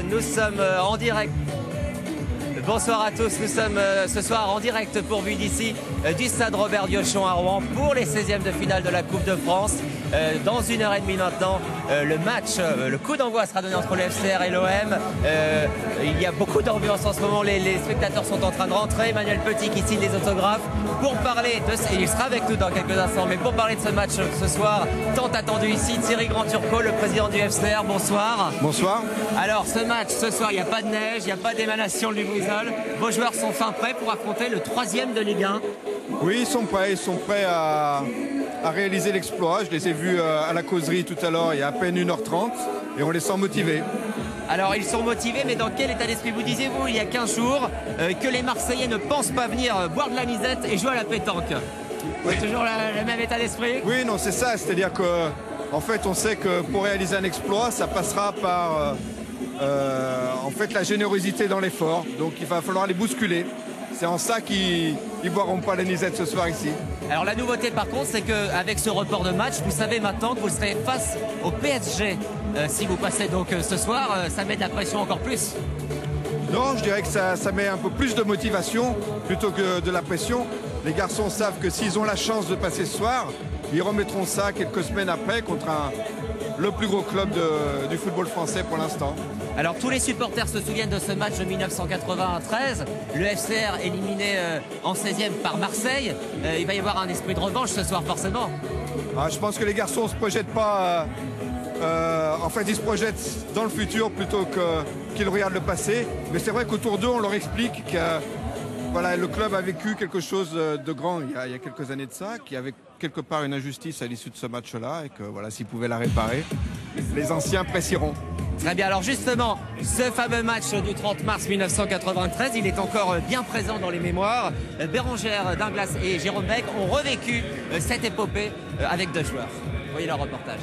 nous sommes en direct. Bonsoir à tous, nous sommes ce soir en direct pour vue d'ici du stade Robert Diochon à Rouen pour les 16e de finale de la Coupe de France. Dans 1h30 maintenant, le match, le coup d'envoi sera donné entre le FCR et l'OM. Il y a beaucoup d'ambiance en ce moment, les spectateurs sont en train de rentrer. Emmanuel Petit qui signe les autographes pour parler de... Il sera avec nous dans quelques instants, mais pour parler de ce match ce soir, tant attendu ici, Thierry Grand-Turcot, le président du FCR, bonsoir. Bonsoir. Alors ce match, ce soir, il n'y a pas de neige, il n'y a pas d'émanation du Brisol. Vos joueurs sont fin prêts pour affronter le 3e de Ligue 1. Oui, ils sont prêts à réaliser l'exploit. Je les ai vus à la causerie tout à l'heure, il y a à peine 1h30, et on les sent motivés. Alors ils sont motivés, mais dans quel état d'esprit vous disiez-vous il y a 15 jours que les Marseillais ne pensent pas venir boire de la misette et jouer à la pétanque? Oui. C'est toujours le même état d'esprit? Oui, non, c'est ça, c'est-à-dire que en fait, on sait que pour réaliser un exploit, ça passera par en fait la générosité dans l'effort. Donc il va falloir les bousculer. C'est en ça qu'ils ne boiront pas la nisette ce soir ici. Alors la nouveauté par contre, c'est qu'avec ce report de match, vous savez maintenant que vous serez face au PSG. Si vous passez donc ce soir, ça met de la pression encore plus. Non, je dirais que ça met un peu plus de motivation plutôt que de la pression. Les garçons savent que s'ils ont la chance de passer ce soir, ils remettront ça quelques semaines après contre le plus gros club du football français pour l'instant. Alors tous les supporters se souviennent de ce match de 1993, le FCR éliminé en 16e par Marseille. Il va y avoir un esprit de revanche ce soir forcément. Je pense que les garçons ne se projettent pas, en fait ils se projettent dans le futur plutôt qu'ils regardent le passé. Mais c'est vrai qu'autour d'eux on leur explique que voilà, le club a vécu quelque chose de grand il y a quelques années de ça, qu'il y avait quelque part une injustice à l'issue de ce match-là et que voilà, s'ils pouvaient la réparer, les anciens apprécieront. Très bien, alors justement, ce fameux match du 30 mars 1993, il est encore bien présent dans les mémoires. Bérengère Dinglas et Jérôme Beck ont revécu cette épopée avec deux joueurs. Voyez leur reportage.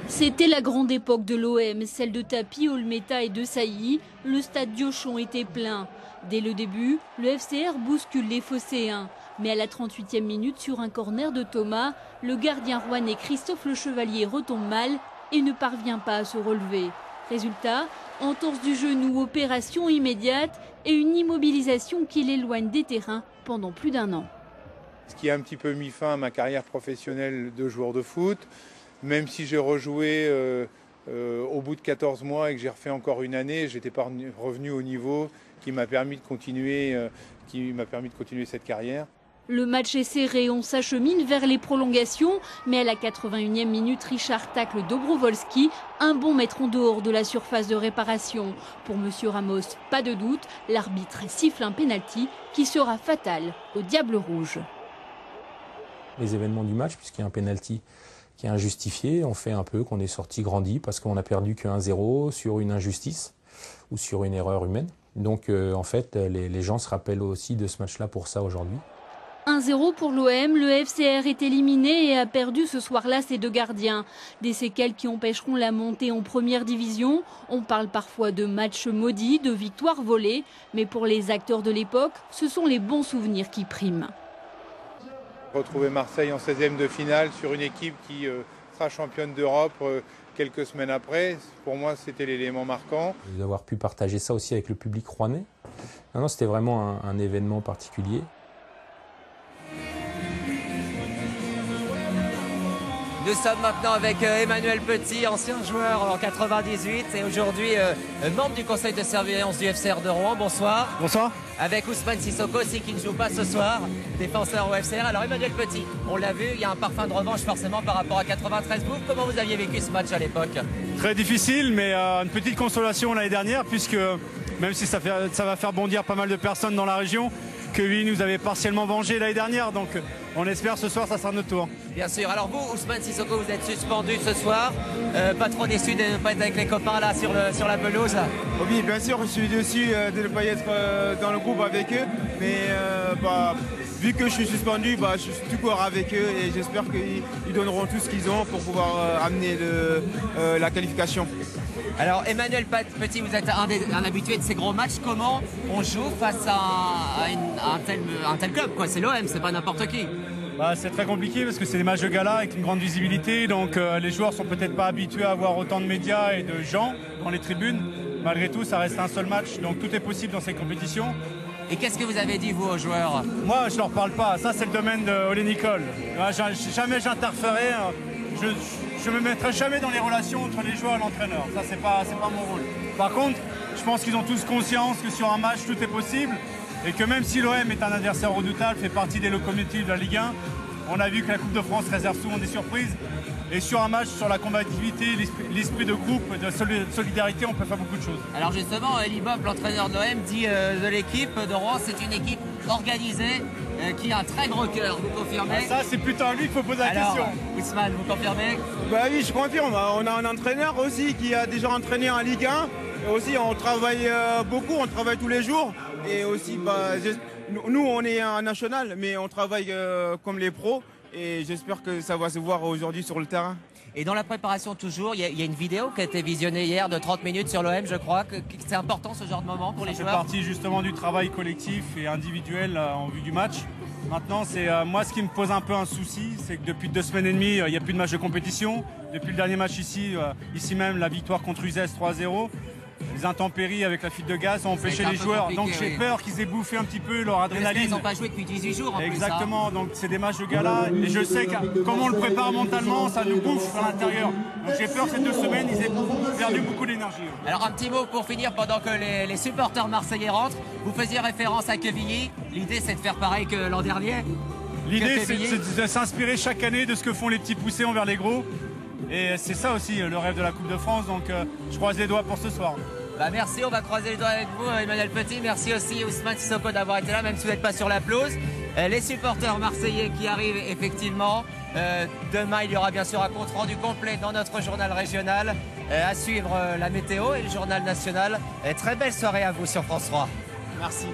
C'était la grande époque de l'OM, celle de Tapi, Olmeta et de Sailly. Le stade Diochon était plein. Dès le début, le FCR bouscule les Phocéens. Mais à la 38e minute, sur un corner de Thomas, le gardien rouennais Christophe Le Chevalier retombe mal et ne parvient pas à se relever. Résultat, entorse du genou, opération immédiate et une immobilisation qui l'éloigne des terrains pendant plus d'1 an. Ce qui a un petit peu mis fin à ma carrière professionnelle de joueur de foot, même si j'ai rejoué au bout de 14 mois et que j'ai refait encore une année, je n'étais pas revenu au niveau qui m'a permis de continuer cette carrière. Le match est serré, on s'achemine vers les prolongations, mais à la 81e minute, Richard tacle Dobrovolski, un bon mètre en dehors de la surface de réparation. Pour M. Ramos, pas de doute, l'arbitre siffle un pénalty qui sera fatal au Diable Rouge. Les événements du match, puisqu'il y a un pénalty qui est injustifié, on fait un peu qu'on est sorti grandi parce qu'on a perdu que 1-0 sur une injustice ou sur une erreur humaine. Donc en fait, les gens se rappellent aussi de ce match-là pour ça aujourd'hui. 1-0 pour l'OM, le FCR est éliminé et a perdu ce soir-là ses deux gardiens. Des séquelles qui empêcheront la montée en première division. On parle parfois de matchs maudits, de victoires volées. Mais pour les acteurs de l'époque, ce sont les bons souvenirs qui priment. Retrouver Marseille en 16e de finale sur une équipe qui sera championne d'Europe quelques semaines après, pour moi c'était l'élément marquant. D'avoir pu partager ça aussi avec le public rouennais. Non, c'était vraiment un événement particulier. Nous sommes maintenant avec Emmanuel Petit, ancien joueur en 98 et aujourd'hui membre du conseil de surveillance du FCR de Rouen. Bonsoir. Bonsoir. Avec Ousmane Sissoko aussi qui ne joue pas ce soir, défenseur au FCR. Alors Emmanuel Petit, on l'a vu, il y a un parfum de revanche forcément par rapport à 93. Vous, comment vous aviez vécu ce match à l'époque? Très difficile, mais une petite consolation l'année dernière, puisque même si ça va faire bondir pas mal de personnes dans la région, que lui nous avait partiellement vengé l'année dernière, donc on espère ce soir ça sera notre tour. Bien sûr, alors vous Ousmane Sissoko, vous êtes suspendu ce soir, pas trop déçu de ne pas être avec les copains là sur la pelouse? Oui, bien sûr, je suis déçu de ne pas être dans le groupe avec eux, mais vu que je suis suspendu, je suis tout corps avec eux et j'espère qu'ils donneront tout ce qu'ils ont pour pouvoir amener la qualification. Alors Emmanuel Petit, vous êtes un habitué de ces gros matchs. Comment on joue face à un tel club, quoi? C'est l'OM, c'est pas n'importe qui. C'est très compliqué parce que c'est des matchs de gala avec une grande visibilité, donc les joueurs sont peut-être pas habitués à avoir autant de médias et de gens dans les tribunes. malgré tout, ça reste un seul match, donc tout est possible dans ces compétitions. Et qu'est-ce que vous avez dit, vous, aux joueurs? Moi, je leur parle pas. Ça, c'est le domaine de Ole Nicole. Jamais j'interférerai. Je me mettrai jamais dans les relations entre les joueurs et l'entraîneur. Ça, c'est pas mon rôle. Par contre, je pense qu'ils ont tous conscience que sur un match, tout est possible. Et que même si l'OM est un adversaire redoutable, fait partie des locomotives de la Ligue 1, on a vu que la Coupe de France réserve souvent des surprises. Et sur un match, sur la combativité, l'esprit de groupe, de solidarité, on peut faire beaucoup de choses. Alors justement, Elie Bopp, l'entraîneur de l'OM, dit de l'équipe de Rouen, c'est une équipe organisée qui a un très gros cœur. Vous confirmez? Ça, c'est plutôt à lui qu'il faut poser la question. Ousmane, vous confirmez? Bah oui, je confirme. On a un entraîneur aussi qui a déjà entraîné en Ligue 1. Et aussi, on travaille beaucoup, on travaille tous les jours. Et aussi, nous, on est un national, mais on travaille comme les pros. Et j'espère que ça va se voir aujourd'hui sur le terrain. Et dans la préparation toujours, il y a une vidéo qui a été visionnée hier de 30 minutes sur l'OM, je crois. C'est important ce genre de moment pour les joueurs? C'est partie justement du travail collectif et individuel en vue du match. Maintenant, c'est moi ce qui me pose un peu un souci, c'est que depuis 2 semaines et demie, il n'y a plus de match de compétition. Depuis le dernier match ici même, la victoire contre Uzès 3-0. Les intempéries avec la fuite de gaz ont empêché les joueurs. Donc j'ai peur qu'ils aient bouffé un petit peu leur adrénaline. Ils n'ont pas joué depuis 18 jours en Exactement, plus, hein. Donc c'est des matchs de gala. Et je sais que comme on le prépare mentalement, ça nous bouffe à l'intérieur. Donc j'ai peur que ces 2 semaines, ils aient perdu beaucoup d'énergie. Alors un petit mot pour finir, pendant que les supporters marseillais rentrent. Vous faisiez référence à Quevilly. L'idée c'est de faire pareil que l'an dernier. L'idée c'est de s'inspirer chaque année de ce que font les petits poussés envers les gros. Et c'est ça aussi le rêve de la Coupe de France, donc je croise les doigts pour ce soir. Bah merci, on va croiser les doigts avec vous, Emmanuel Petit. Merci aussi Ousmane Sissoko d'avoir été là, même si vous n'êtes pas sur la pelouse. Les supporters marseillais qui arrivent effectivement. Demain, il y aura bien sûr un compte rendu complet dans notre journal régional. À suivre la météo et le journal national. Très belle soirée à vous sur France 3. Merci.